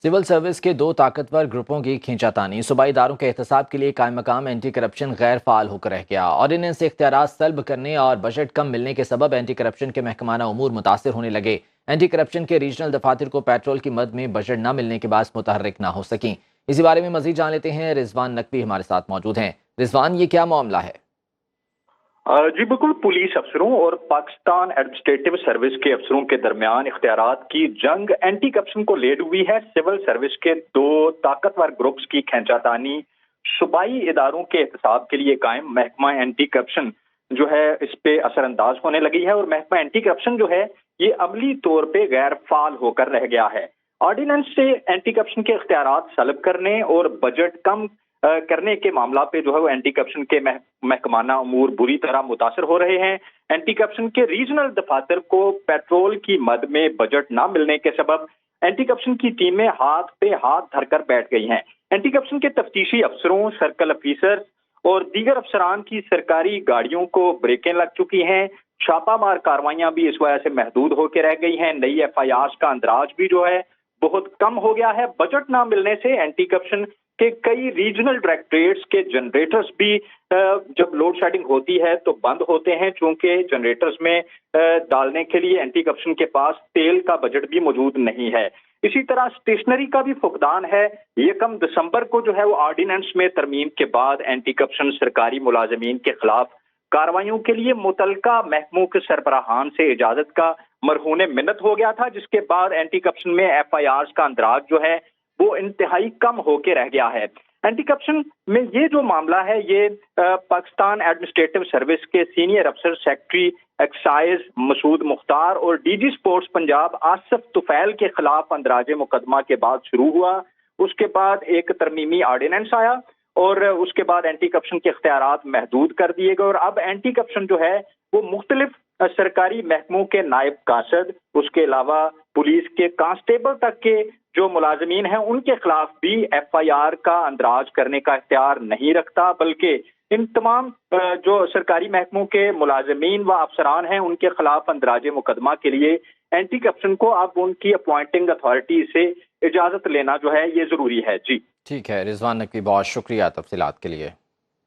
Civil service के दो ताकतवर ग्रुपों की खींचातानी सूबाई इदारों के एहतसाब के लिए कायम मकाम एंटी करप्शन गैर फाल होकर रह गया। ऑर्डिनेंस से इख्तियारात सल्ब करने और बजट कम मिलने के सबब एंटी करप्शन के महकमाना उमूर मुतासर होने लगे। एंटी करप्शन के रीजनल दफातर को पेट्रोल की मद में बजट न मिलने के बाद मुतहर्रिक न हो सकी। इसी बारे में मजीद जान लेते हैं। रिजवान नकवी हमारे साथ मौजूद हैं। रिजवान, ये क्या मामला है? जी बिल्कुल, पुलिस अफसरों और पाकिस्तान एडमिनिस्ट्रेटिव सर्विस के अफसरों के दरमियान इख्तियारात की जंग एंटी करप्शन को लेड हुई है। सिविल सर्विस के दो ताकतवर ग्रुप्स की खींचातानी सूबाई इदारों के एहतसाब के लिए कायम महकमा एंटी करप्शन जो है इस पे असरअंदाज होने लगी है, और महकमा एंटी करप्शन जो है ये अमली तौर पे गैर फाल होकर रह गया है। ऑर्डिनेंस से एंटी करप्शन के इख्तियारात सल्ब करने और बजट कम करने के मामला पे जो है वो एंटी करप्शन के महकमाना उमूर बुरी तरह मुतासर हो रहे हैं। एंटी करप्शन के रीजनल दफातर को पेट्रोल की मद में बजट ना मिलने के सबब एंटी करप्शन की टीमें हाथ पे हाथ धरकर बैठ गई हैं। एंटी करप्शन के तफ्तीशी अफसरों, सर्कल ऑफिसर और दीगर अफसरान की सरकारी गाड़ियों को ब्रेकें लग चुकी हैं। छापामार कार्रवाइयां भी इस वजह से महदूद होकर रह गई हैं। नई एफआईआर का अंदराज भी जो है बहुत कम हो गया है। बजट ना मिलने से एंटी करप्शन के कई रीजनल डायरेक्टरेट्स के जनरेटर्स भी जब लोड शेडिंग होती है तो बंद होते हैं, चूंकि जनरेटर्स में डालने के लिए एंटी करप्शन के पास तेल का बजट भी मौजूद नहीं है। इसी तरह स्टेशनरी का भी फुकदान है। 1 दिसंबर को जो है वो ऑर्डिनेंस में तरमीम के बाद एंटी करप्शन सरकारी मुलाजमीन के खिलाफ कार्रवाइयों के लिए मुतलका महकमों के सरबराहान से इजाजत का मरहून मिन्नत हो गया था, जिसके बाद एंटी करप्शन में एफआईआर का अंदराज जो है वो इंतहाई कम होके रह गया है। एंटी करप्शन में ये जो मामला है ये पाकिस्तान एडमिनिस्ट्रेटिव सर्विस के सीनियर अफसर सेक्रेटरी एक्साइज मसूद मुख्तार और डीजी स्पोर्ट्स पंजाब आसिफ तुफैल के खिलाफ अंदराजे मुकदमा के बाद शुरू हुआ। उसके बाद एक तरमीमी ऑर्डिनेंस आया और उसके बाद एंटी करप्शन के इख्तियारात महदूद कर दिए गए, और अब एंटी करप्शन जो है वो मुख्तलिफ सरकारी महकमों के नायब कासद, उसके अलावा पुलिस के कांस्टेबल तक के जो मुलाजमीन हैं उनके खिलाफ भी एफआईआर का अंदराज करने का इख्तियार नहीं रखता, बल्कि इन तमाम जो सरकारी महकमों के मुलाजमीन व अफसरान हैं उनके खिलाफ अंदराजे मुकदमा के लिए एंटी करप्शन को अब उनकी अपॉइंटिंग अथॉरिटी से इजाजत लेना जो है ये जरूरी है। जी ठीक है रिजवान नकवी, बहुत शुक्रिया तफसीलात के लिए।